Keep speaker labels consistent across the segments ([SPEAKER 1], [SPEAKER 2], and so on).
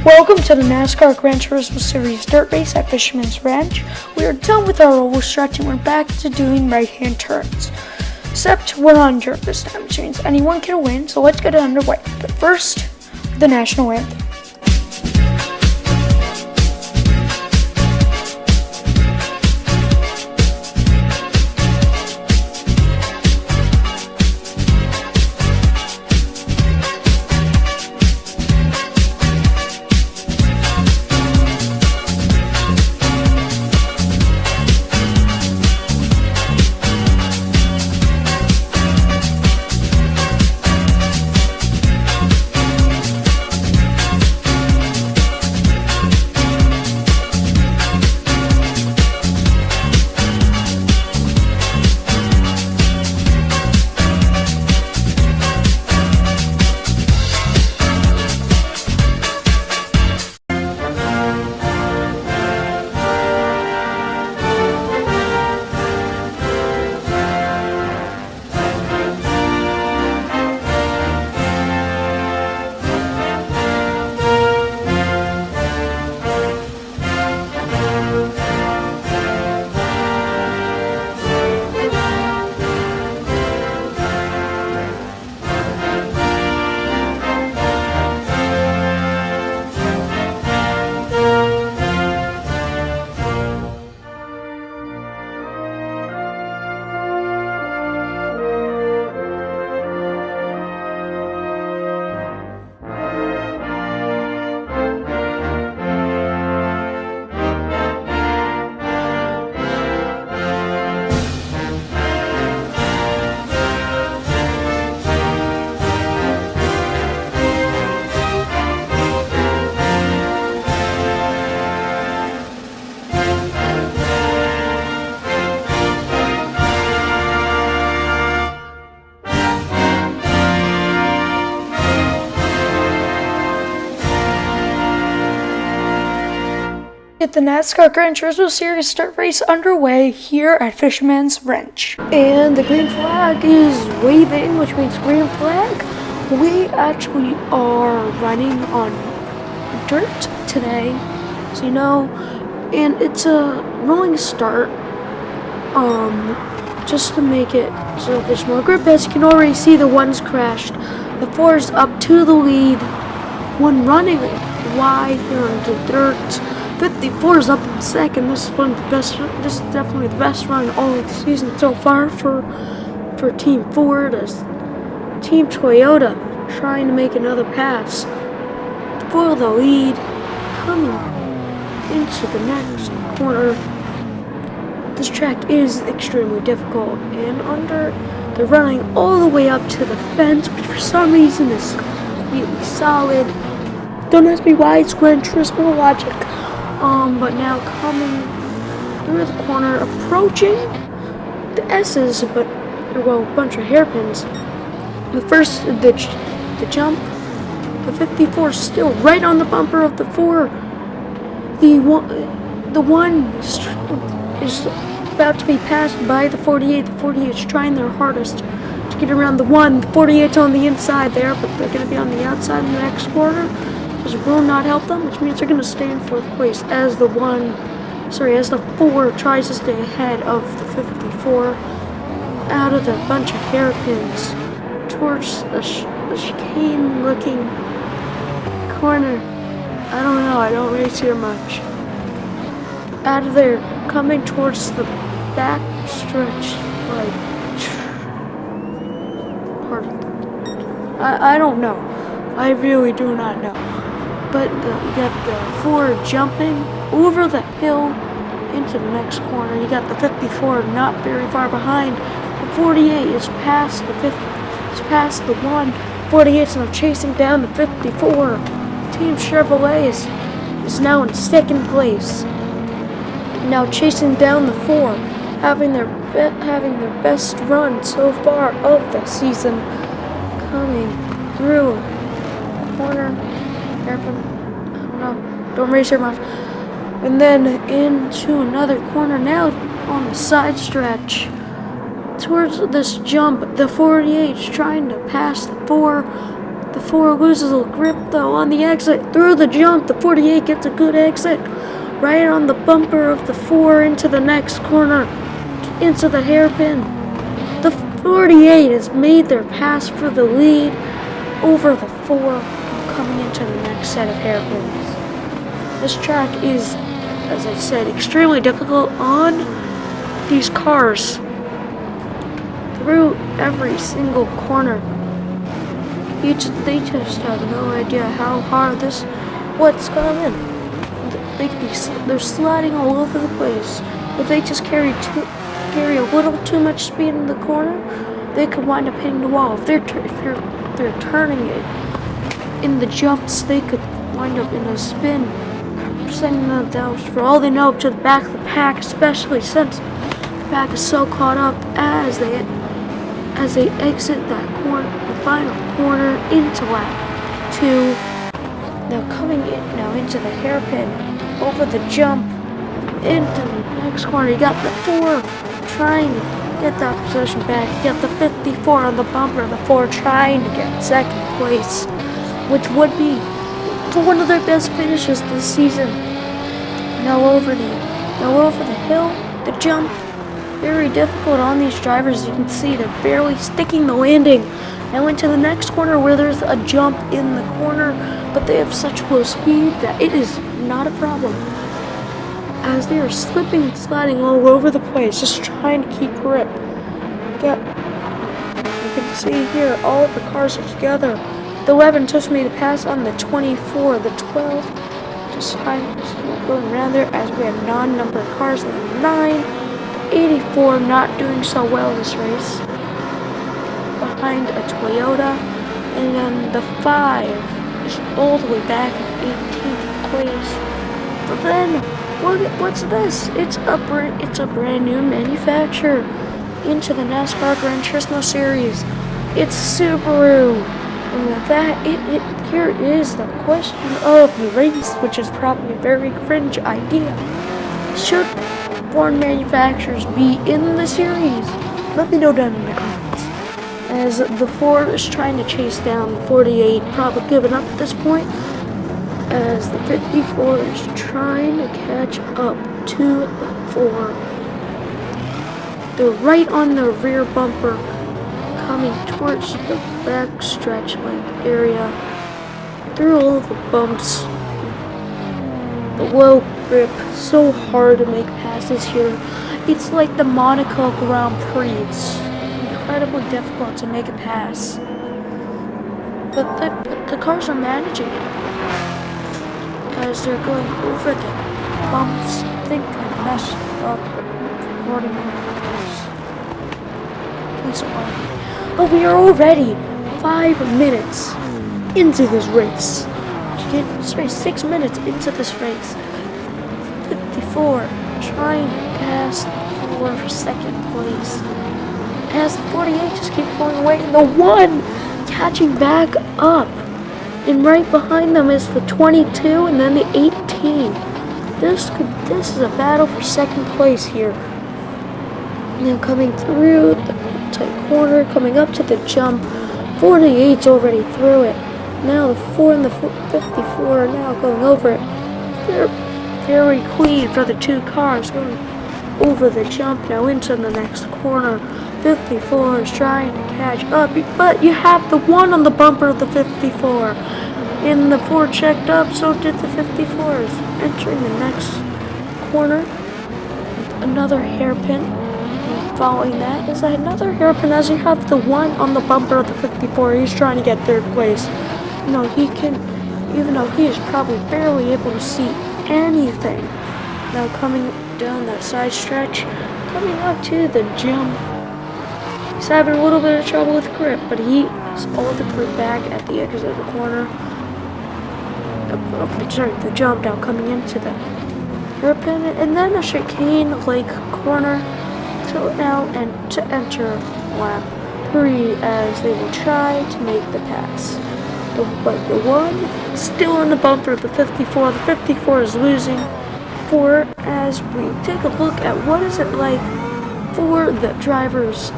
[SPEAKER 1] Welcome to the NASCAR Gran Turismo Series dirt race at Fisherman's Ranch. We are done with our oval stretch and we're back to doing right-hand turns. Except we're on dirt this time, which means anyone can win, so let's get it underway. But first, the national anthem. Get the NASCAR Gran Turismo Series start race underway here at Fisherman's Ranch. And the green flag is waving, which means green flag. We actually are running on dirt today, so you know, and it's a rolling start, just to make it so there's more grip. As you can already see, the one's crashed. The four's up to the lead. One running wide here into dirt. 54 is up in second. This is one of the best. This is definitely the best run all of the season so far for Team Ford. As Team Toyota trying to make another pass for the lead, coming into the next corner. This track is extremely difficult, and they're running all the way up to the fence, which for some reason is completely solid. Don't ask me why. It's Gran Turismo logic. But now coming through the corner, approaching the S's, but well, a bunch of hairpins. The jump, the 54 is still right on the bumper of the 4. The one is about to be passed by the 48. The 48 is trying their hardest to get around the 1. The 48's on the inside there, but they're going to be on the outside in the next quarter. This will not help them, which means they're going to stay in 4th place as the 4 tries to stay ahead of the 54 out of the bunch of hairpins towards the chicane-looking corner. I don't know, I don't race here much. Out of there, coming towards the back stretch, I don't know. I really do not know. But you got the 4 jumping over the hill into the next corner. You got the 54 not very far behind. The 48 is past the 50. It's past the 1. 48's now chasing down the 54. Team Chevrolet is now in 2nd place. Now chasing down the 4, having their best run so far of the season. Coming through the corner. Hairpin, I don't know, don't race here much. And then into another corner now on the side stretch. Towards this jump, the 48 is trying to pass the 4. The 4 loses a grip though on the exit. Through the jump, the 48 gets a good exit. Right on the bumper of the 4 into the next corner. Into the hairpin. The 48 has made their pass for the lead over the 4, coming into the next set of hairpins. This track is, as I said, extremely difficult on these cars. Through every single corner. They just have no idea how hard what's coming. They're sliding all over the place. If they just carry a little too much speed in the corner, they could wind up hitting the wall. If they're turning it in the jumps, they could wind up in a spin, sending themselves for all they know up to the back of the pack, especially since the pack is so caught up as they exit that corner, the final corner into lap 2. Now coming in into the hairpin, over the jump, into the next corner. You got the 4 trying to get that position back. You got the 54 on the bumper, the 4 trying to get second place, which would be one of their best finishes this season. Now over the hill, the jump. Very difficult on these drivers. You can see they're barely sticking the landing. Now into the next corner where there's a jump in the corner, but they have such low speed that it is not a problem. As they are slipping and sliding all over the place, just trying to keep grip. You can see here all of the cars are together. The 11 just made a pass on the 24, the 12 just going around there as we have non-numbered cars. And the 9. 84 not doing so well this race, behind a Toyota, and then the 5 is all the way back in 18th place. But then, what's this? It's a brand new manufacturer into the NASCAR Gran Turismo series. It's Subaru, and with that, here is the question of the race, which is probably a very cringe idea. Should foreign manufacturers be in the series? Let me know down in the comments. As the 4 is trying to chase down the 48, probably giving up at this point. As the 54 is trying to catch up to the 4. They're right on the rear bumper, coming towards the back stretch length area. Through all the bumps. The low grip, so hard to make passes here. It's like the Monaco Grand Prix. It's incredibly difficult to make a pass. But the cars are managing it. As they're going over the bumps. I think I messed up the recording. Please don't mind me. But we are already 5 minutes into this race. 6 minutes into this race. 54 trying to pass the 4 for second place. As the 48 just keeps going away, and the 1 catching back up. And right behind them is the 22 and then the 18. This is a battle for second place here. Now coming through the tight corner, coming up to the jump. 48's already through it. Now the 4 and the 54 are now going over it. They're very clean for the 2 cars going over the jump now into the next corner. 54 is trying to catch up, but you have the 1 on the bumper of the 54. And the 4 checked up, so did the 54s. Entering the next corner, another hairpin. Following that is another hairpin as you have the 1 on the bumper of the 54. He's trying to get 3rd place. No, he can, even though he is probably barely able to see anything. Now coming down that side stretch, coming up to the jump. He's having a little bit of trouble with grip, but he is all the grip back at the exit of the corner. The jump now coming into the hairpin, and then a chicane like corner to now and to enter lap 3 as they will try to make the pass. But the 1 still on the bumper of the 54. The 54 is losing 4 as we take a look at what is it like for the drivers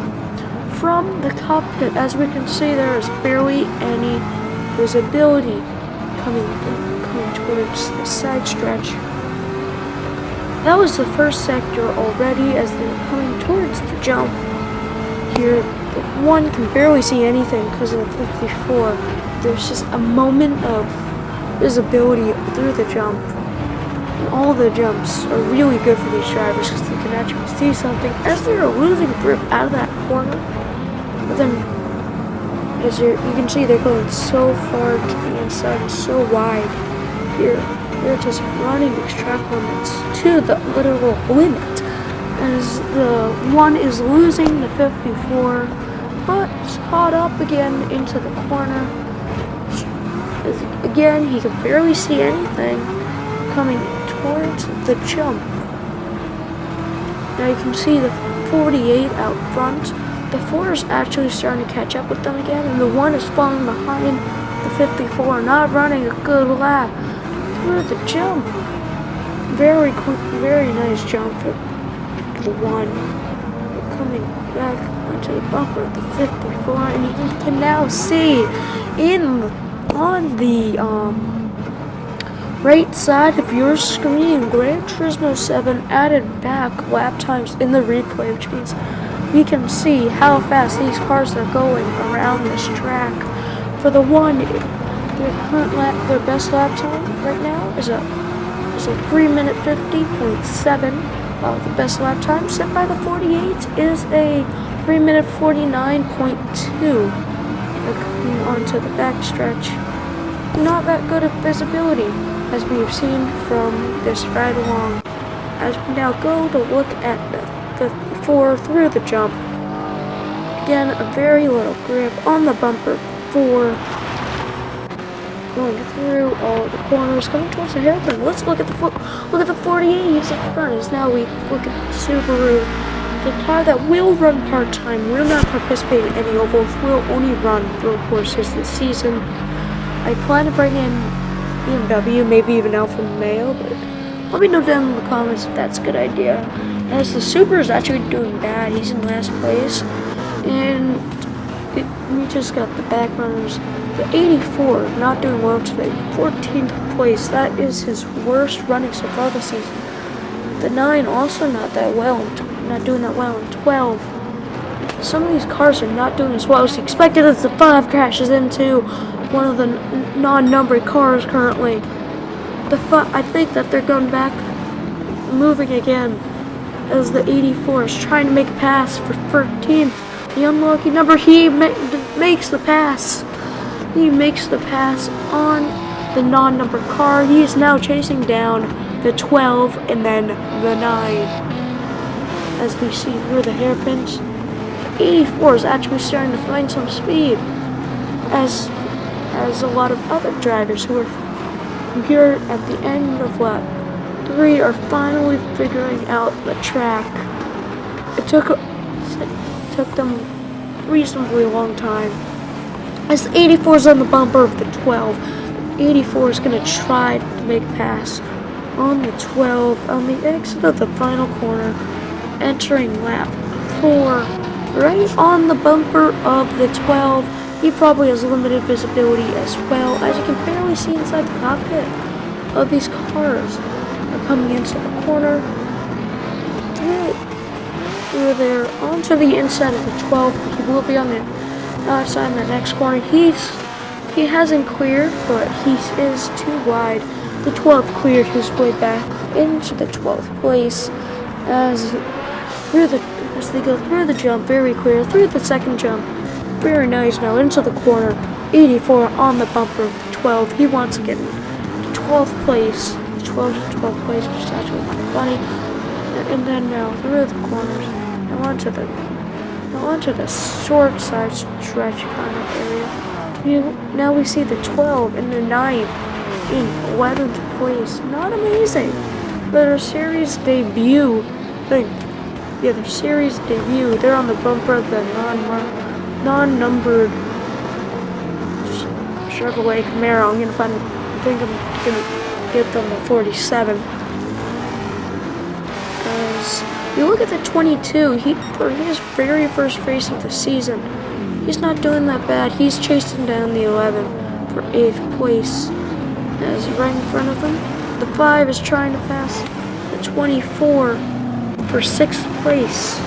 [SPEAKER 1] from the cockpit. As we can see, there is barely any visibility coming towards the side stretch. That was the first sector already as they were coming towards the jump. Here, one can barely see anything because of the 54. There's just a moment of visibility through the jump. And all the jumps are really good for these drivers because they can actually see something as they're losing grip out of that corner. But then, as you can see, they're going so far to the inside and so wide. Here, they're just running these track limits to the literal limit. As the one is losing the 54, but it's caught up again into the corner. Again, he can barely see anything coming towards the jump. Now you can see the 48 out front. The 4 is actually starting to catch up with them again, and the 1 is falling behind the 54, not running a good lap through the jump. Very quick, very nice jump for the 1. They're coming back onto the bumper of the 54, and you can now see on the right side of your screen, Gran Turismo 7 added back lap times in the replay, which means we can see how fast these cars are going around this track. For the 1, their best lap time right now is a 3-minute 50.7, while the best lap time set by the 48 is a 3-minute 49.2. Coming onto the backstretch. Not that good of visibility as we have seen from this ride along. As we now go to look at the 54 through the jump. Again, a very little grip on the bumper 4. Going through all the corners, coming towards the hairpin. Let's look at the 48. He's up front. As now we look at the Subaru. The car that will run part-time, will not participate in any ovals, will only run road courses this season. I plan to bring in BMW, maybe even Alfa Romeo, but let me know down in the comments if that's a good idea. As the Super is actually doing bad, he's in last place, and we just got the back runners. The 84 not doing well today, 14th place. That is his worst running so far this season. The 9 also not doing that well in 12. Some of these cars are not doing as well as expected as the 5 crashes into one of the non-numbered cars currently. I think that they're going back, moving again, as the 84 is trying to make a pass for 13th. The unlucky number, he makes the pass. He makes the pass on the non-numbered car. He is now chasing down the 12 and then the 9. As we see through the hairpins, the 84 is actually starting to find some speed. As a lot of other drivers who are here at the end of lap 3 are finally figuring out the track. It took them reasonably long time. As the 84 is on the bumper of the 12, the 84 is going to try to make a pass on the 12 on the exit of the final corner, entering lap 4, right on the bumper of the 12. He probably has limited visibility as well, as you can barely see inside the cockpit of these cars. They're coming into the corner, through there, onto the inside of the 12. He will be on the outside in the next corner. He hasn't cleared, but he is too wide. The 12 cleared his way back into the 12th place as they go through the jump, very clear, through the second jump. Very nice now into the corner. 84 on the bumper of the 12. He wants to get in the 12th place. The 12th place, which is actually kind of funny. And then now through the corners. Now onto the short side stretch kind of area. Now we see the 12 and the 9 in 11th place. Not amazing. Their series debut. Their series debut. They're on the bumper of the non-numbered Chevrolet Camaro. I think I'm gonna get them the 47. As you look at the 22, for his very first race of the season, he's not doing that bad. He's chasing down the 11 for 8th place. As right in front of them, the 5 is trying to pass the 24 for 6th place.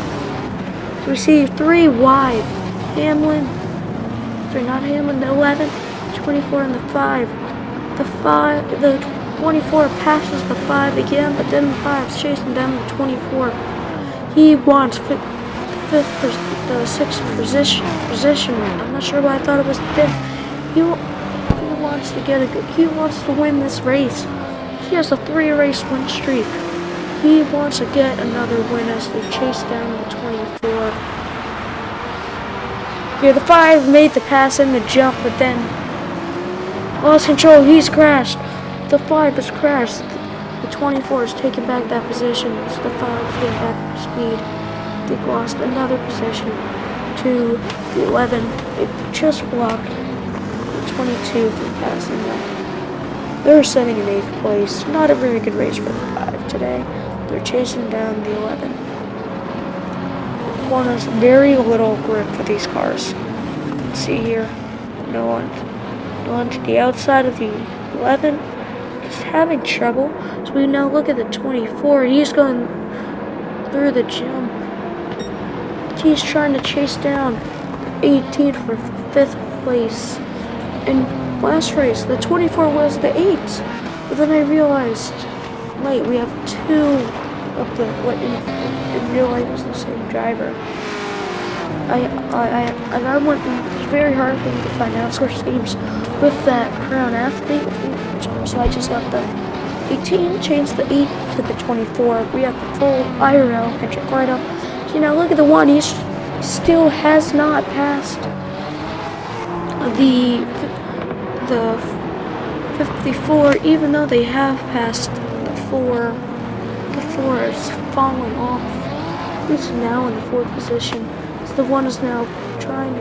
[SPEAKER 1] So we see 3 wide. Hamlin, sorry, not Hamlin, the 11, 24, and the 5. The 24 passes the 5 again, but then the 5 is chasing down the 24. He wants the 6th position. I'm not sure why I thought it was 5th. He wants to get he wants to win this race. He has a 3-race win streak. He wants to get another win as they chase down the 24. Here, the 5 made the pass in the jump, but then lost control. He's crashed. The 5 has crashed. The 24 is taking back that position. So the 5 is getting back speed. They've lost another position to the 11. It just blocked the 22 from passing them. They're sitting in 8th place. Not a very good race for the 5 today. They're chasing down the 11. One has very little grip for these cars. See here, no one to the outside of the 11. Just having trouble. So we now look at the 24. He's going through the jump. He's trying to chase down 18 for 5th place. In last race, the 24 was the 8. But then I realized, wait, we have 2 of the what in real life is the same driver. I went. It's very hard for me to find NASCAR games with that Crown athlete, so I just got the 18, changed the 8 to the 24. We have the full IRL Patrick lineup. So now look at the 1. He still has not passed the 54, even though they have passed the 4. The 4 is falling off. He's now in the 4th position. So the 1 is now trying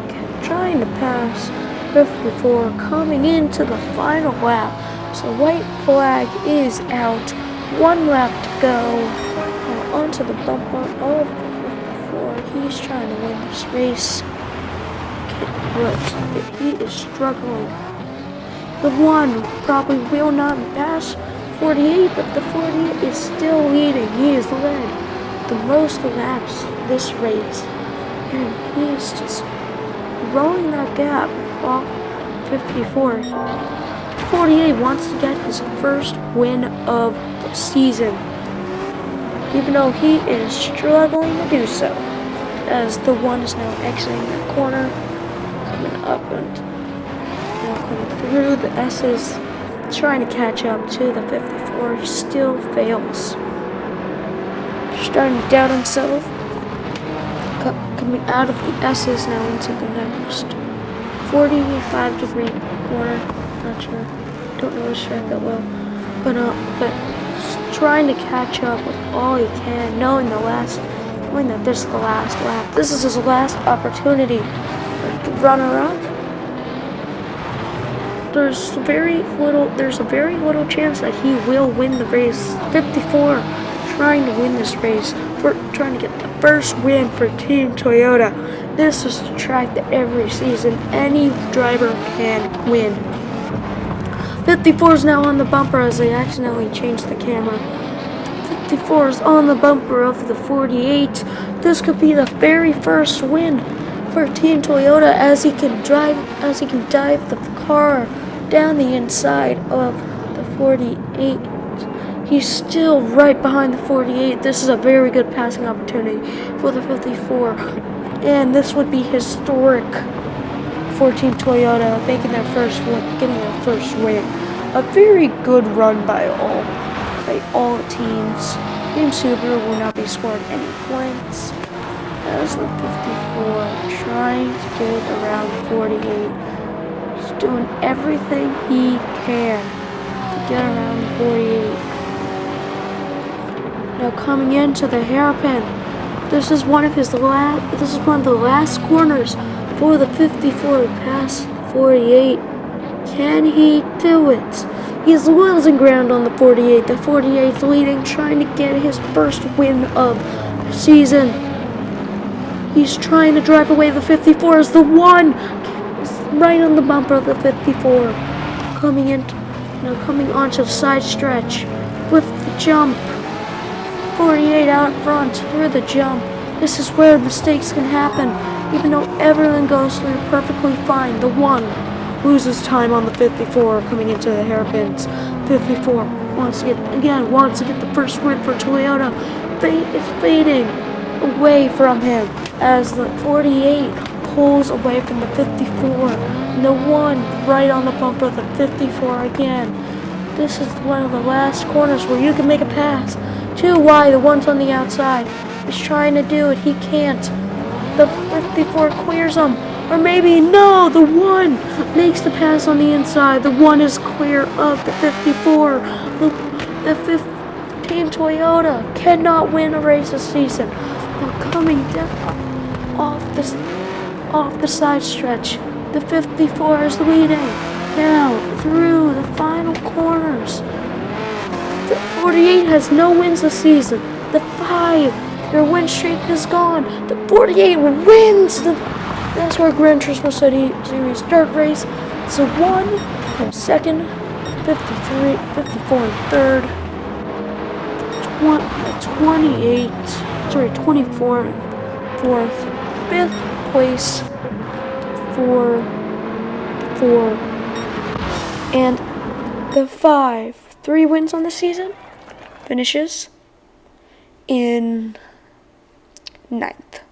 [SPEAKER 1] to pass 54, coming into the final lap. So white flag is out. 1 lap to go. Now onto the bumper of 54. He's trying to win this race. But he is struggling. The 1 probably will not pass 48, but the 48 is still leading. He has led the most laps this race, and he's just rolling that gap off 54. 48 wants to get his first win of the season, even though he is struggling to do so, as the 1 is now exiting the corner, coming up and now coming through the S's, trying to catch up to the 54. He still fails. Starting to doubt himself. Coming out of the S's now into the next 45-degree corner. Not sure. Don't know his track that well. But trying to catch up with all he can, knowing that this is the last lap. This is his last opportunity. The runner-up. There's a very little chance that he will win the race. 54 trying to win this race, trying to get the first win for Team Toyota. This is the track that every season any driver can win. 54 is now on the bumper as they accidentally changed the camera. 54 is on the bumper of the 48. This could be the very first win for Team Toyota as he can dive the car down the inside of the 48. He's still right behind the 48. This is a very good passing opportunity for the 54. And this would be historic for Team Toyota, getting their first win. A very good run by all teams. Team Subaru will not be scoring any points as the 54 trying to get around 48. He's doing everything he can to get around the 48. Now coming into the hairpin. This is one of the last corners for the 54 to pass 48. Can he do it? He's losing ground on the 48. The 48's leading, trying to get his first win of the season. He's trying to drive away the 54 as the 1 is right on the bumper of the 54. coming onto the side stretch with the jump. 48 out front through the jump. This is where mistakes can happen. Even though everyone goes through perfectly fine, the one loses time on the 54 coming into the hairpins. 54 wants to get the first win for Toyota. It's fading away from him as the 48 pulls away from the 54. And the one right on the bumper of the 54 again. This is one of the last corners where you can make a pass. Too wide, the one's on the outside. He's trying to do it, he can't. The 54 clears him. Or maybe, no, the one makes the pass on the inside. The one is clear of the 54. Team Toyota cannot win a race this season. Now coming down off the side stretch, the 54 is leading. Now through the final corners. The 48 has no wins this season. The 5, their win streak is gone. The 48 wins the NASCAR Gran Turismo Series dirt race. It's a 1 in second, 53, 54 in third, 24 in fourth, 5th place for 4, and the 5, 3 wins on the season, finishes in 9th.